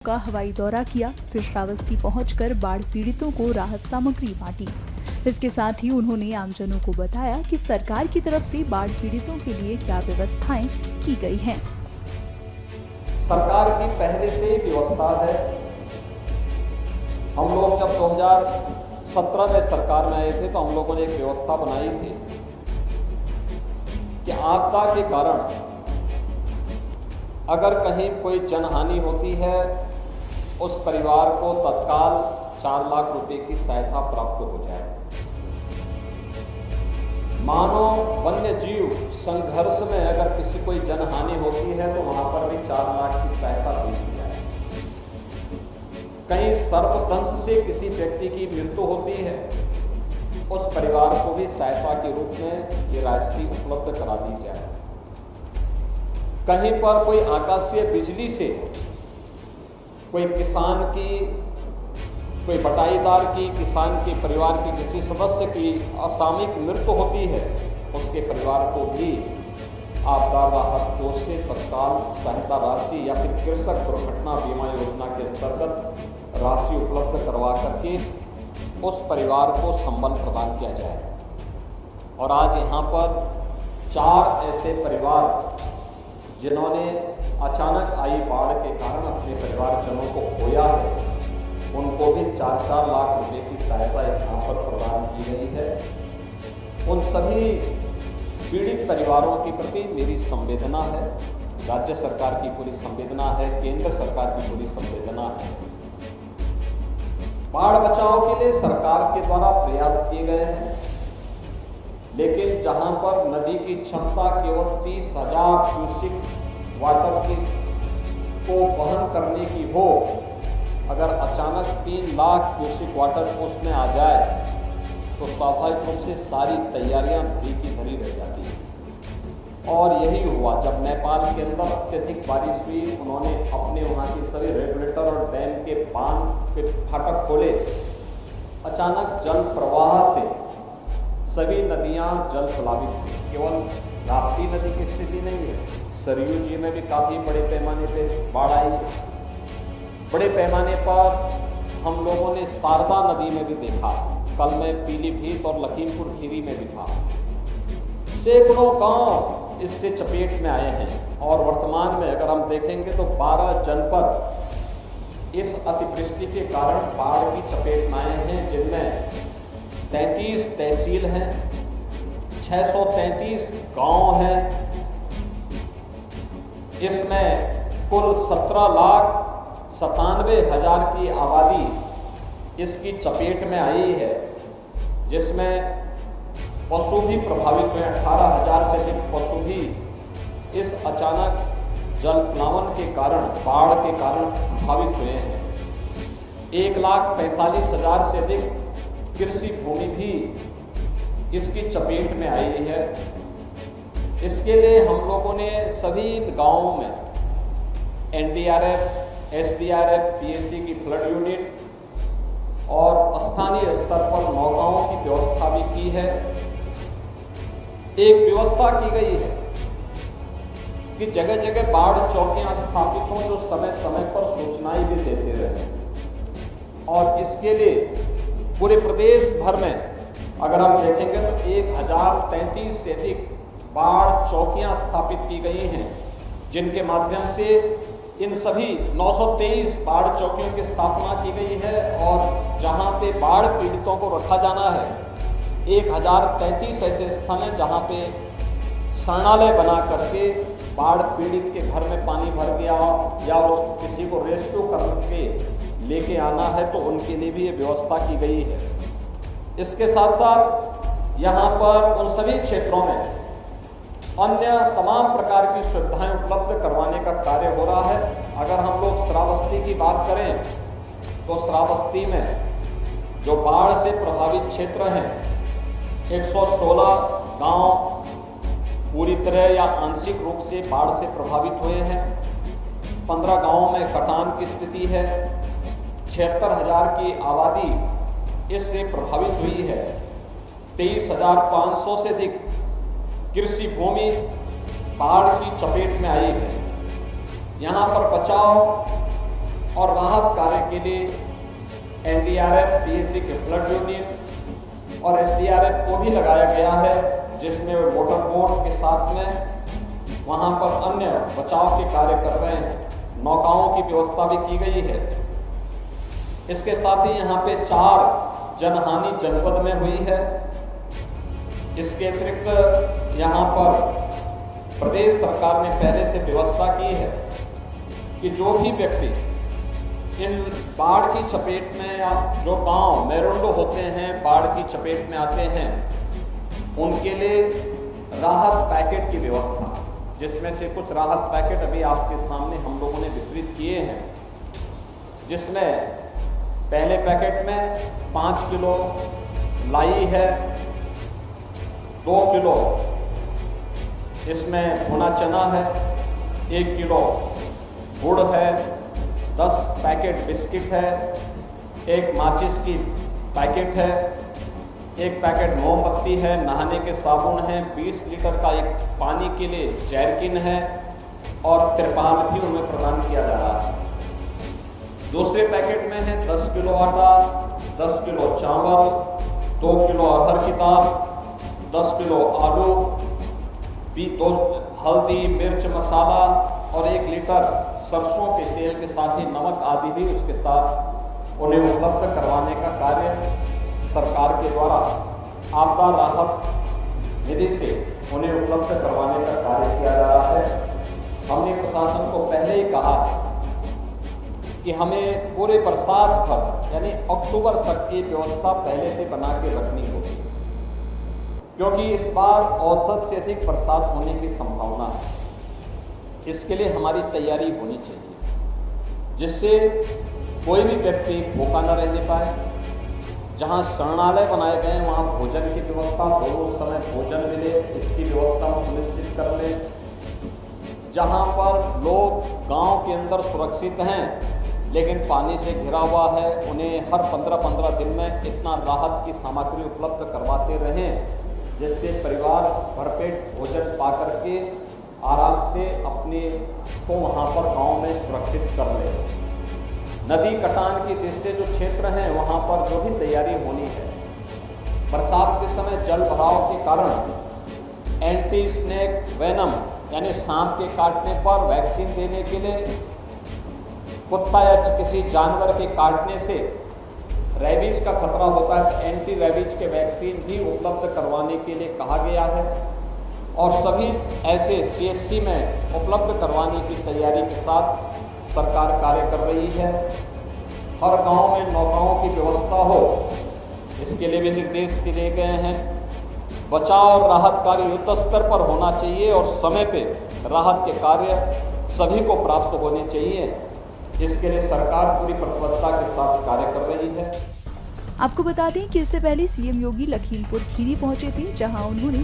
का हवाई दौरा किया, फिर श्रावस्ती पहुंचकर बाढ़ पीड़ितों को राहत सामग्री बांटी। इसके साथ ही उन्होंने आमजनों को बताया कि सरकार की तरफ से बाढ़ पीड़ितों के लिए क्या व्यवस्थाएं की गई हैं। सरकार की पहले से ही व्यवस्था है। हम लोग जब 2017 में सरकार में आए थे तो हम लोगों ने एक व्यवस्था बनाई थी कि आपदा के कारण अगर कहीं कोई जनहानि होती है उस परिवार को तत्काल 4 लाख रुपए की सहायता प्राप्त हो जाए। मानव वन्य जीव संघर्ष में अगर किसी कोई जनहानि होती है तो वहां पर भी 4 लाख की सहायता दी जाए। कहीं सर्पदंश से किसी व्यक्ति की मृत्यु होती है उस परिवार को भी सहायता के रूप में ये राशि उपलब्ध करा दी जाए। कहीं पर कोई आकाशीय बिजली से कोई किसान की, कोई बटाईदार की, किसान के परिवार के किसी सदस्य की असामयिक मृत्यु होती है उसके परिवार को भी आपदा राहत कोष से तत्काल सहायता राशि या फिर कृषक दुर्घटना बीमा योजना के अंतर्गत राशि उपलब्ध करवा करके उस परिवार को संबल प्रदान किया जाए। और आज यहाँ पर 4 ऐसे परिवार जिन्होंने अचानक आई बाढ़ के कारण अपने परिवारजनों को खोया है, उनको भी 4-4 लाख रुपए की सहायता यहाँ पर प्रदान की गई है। उन सभी पीड़ित परिवारों के प्रति मेरी संवेदना है, राज्य सरकार की पूरी संवेदना है, केंद्र सरकार की पूरी संवेदना है। बाढ़ बचाव के लिए सरकार के द्वारा प्रयास किए गए हैं, लेकिन जहां पर नदी की क्षमता केवल 30,000 क्यूसिक वाटर की को वहन करने की हो, अगर अचानक 3 लाख क्यूसिक वाटर उसमें आ जाए तो स्वाभाविक रूप से सारी तैयारियां धरी की धरी रह जाती हैं। और यही हुआ जब नेपाल के अंदर अत्यधिक बारिश हुई, उन्होंने अपने वहाँ के सभी रेगुलेटर और डैम के बांध के फाटक खोले। अचानक जल प्रवाह से सभी नदियां जल प्लावित हुई। केवल राप्ती नदी की स्थिति नहीं है, सरयू जी में भी काफ़ी बड़े पैमाने पे बाढ़ आई। बड़े पैमाने पर हम लोगों ने शारदा नदी में भी देखा, कल में पीलीभीत और लखीमपुर खीरी में भी था। सैकड़ों गांव इससे चपेट में आए हैं और वर्तमान में अगर हम देखेंगे तो 12 जनपद इस अतिवृष्टि के कारण बाढ़ की चपेट में आए हैं, जिनमें 33 तहसील हैं, 633 गांव हैं। इसमें कुल 17,97,000 की आबादी इसकी चपेट में आई है, जिसमें पशु भी प्रभावित हुए। 18,000 से अधिक पशु भी इस अचानक जल प्लावन के कारण, बाढ़ के कारण प्रभावित हुए हैं। 1,45,000 से अधिक कृषि भूमि भी इसकी चपेट में आई है। इसके लिए हम लोगों ने सभी गांवों में एनडीआरएफ, एसडीआरएफ, पीएसी की फ्लड यूनिट और स्थानीय स्तर पर नौकाओं की व्यवस्था भी की है। एक व्यवस्था की गई है कि जगह जगह बाढ़ चौकियां स्थापित हों जो समय समय पर सूचनाएं भी देते रहे। और इसके लिए पूरे प्रदेश भर में अगर हम देखेंगे तो 1033 से अधिक बाढ़ चौकियां स्थापित की गई हैं, जिनके माध्यम से इन सभी 923 बाढ़ चौकियों की स्थापना की गई है। और जहां पे बाढ़ पीड़ितों को रखा जाना है, 1033 ऐसे स्थल हैं जहां पे शरणालय बना करके बाढ़ पीड़ित के घर में पानी भर गया या उस किसी को रेस्क्यू करके लेके आना है तो उनके लिए भी ये व्यवस्था की गई है। इसके साथ साथ यहाँ पर उन सभी क्षेत्रों में अन्य तमाम प्रकार की सुविधाएं उपलब्ध करवाने का कार्य हो रहा है। अगर हम लोग श्रावस्ती की बात करें तो श्रावस्ती में जो बाढ़ से प्रभावित क्षेत्र हैं, 116 गांव पूरी तरह या आंशिक रूप से बाढ़ से प्रभावित हुए हैं। 15 गांवों में कटान की स्थिति है। 76,000 की आबादी इससे प्रभावित हुई है। 23,500 से अधिक कृषि भूमि बाढ़ की चपेट में आई है। यहाँ पर बचाव और राहत कार्य के लिए एनडीआरएफ, पीएसी के फ्लड यूनिट और एसडीआरएफ को भी लगाया गया है, जिसमें मोटर बोट के साथ में वहां पर अन्य बचाव के कार्य कर रहे हैं। नौकाओं की व्यवस्था भी की गई है। इसके साथ ही यहाँ पे 4 जनहानि जनपद में हुई है। इसके अतिरिक्त यहाँ पर प्रदेश सरकार ने पहले से व्यवस्था की है कि जो भी व्यक्ति इन बाढ़ की चपेट में या जो गांव मेरुंडो होते हैं बाढ़ की चपेट में आते हैं, उनके लिए राहत पैकेट की व्यवस्था, जिसमें से कुछ राहत पैकेट अभी आपके सामने हम लोगों ने वितरित किए हैं, जिसमें पहले पैकेट में 5 किलो लाई है, 2 किलो इसमें भुना चना है, 1 किलो गुड़ है, 10 पैकेट बिस्किट है, 1 माचिस की पैकेट है, 1 पैकेट मोमबत्ती है, नहाने के साबुन है, 20 लीटर का एक पानी के लिए जैरकिन है और तिरपाल भी उन्हें प्रदान किया जा रहा है। दूसरे पैकेट में है 10 किलो आटा, 10 किलो चावल, 2 किलो अरहर की दाल, 10 किलो आलू, 2 हल्दी, मिर्च मसाला और 1 लीटर सरसों के तेल के साथ ही नमक आदि भी उसके साथ उन्हें उपलब्ध करवाने का कार्य सरकार के द्वारा आपदा राहत निधि से उन्हें उपलब्ध करवाने का कार्य किया जा रहा है। हमने प्रशासन को पहले ही कहा है कि हमें पूरे बरसात भर यानी अक्टूबर तक की व्यवस्था पहले से बना के रखनी होगी, क्योंकि इस बार औसत से अधिक बरसात होने की संभावना है। इसके लिए हमारी तैयारी होनी चाहिए, जिससे कोई भी व्यक्ति भूखा न रहने पाए। जहां शरणालय बनाए गए हैं वहां भोजन की व्यवस्था, दोनों समय भोजन मिले, इसकी व्यवस्था सुनिश्चित कर लें। जहां पर लोग गांव के अंदर सुरक्षित हैं लेकिन पानी से घिरा हुआ है, उन्हें हर 15-15 दिन में इतना राहत की सामग्री उपलब्ध करवाते रहें, जिससे परिवार भरपेट भोजन पा करके आराम से अपने को वहाँ पर गांव में सुरक्षित कर ले। नदी कटान की दृष्टि जो क्षेत्र हैं वहाँ पर जो भी तैयारी होनी है, बरसात के समय जल भराव के कारण एंटी स्नेक वेनम यानी सांप के काटने पर वैक्सीन देने के लिए, कुत्ता या किसी जानवर के काटने से रेबीज का खतरा होता है तो एंटी रेबीज के वैक्सीन भी उपलब्ध करवाने के लिए कहा गया है और सभी ऐसे CSC में उपलब्ध करवाने की तैयारी के साथ सरकार कार्य कर रही है। हर गांव में नौकाओं की व्यवस्था हो, इसके लिए भी निर्देश दिए गए हैं। बचाव और राहत कार्य युद्ध स्तर पर होना चाहिए और समय पे राहत के कार्य सभी को प्राप्त होने चाहिए। इसके लिए सरकार पूरी प्रतिबद्धता के साथ कार्य कर रही है। आपको बता दें कि इससे पहले सीएम योगी लखीमपुर खीरी पहुंचे थे, जहां उन्होंने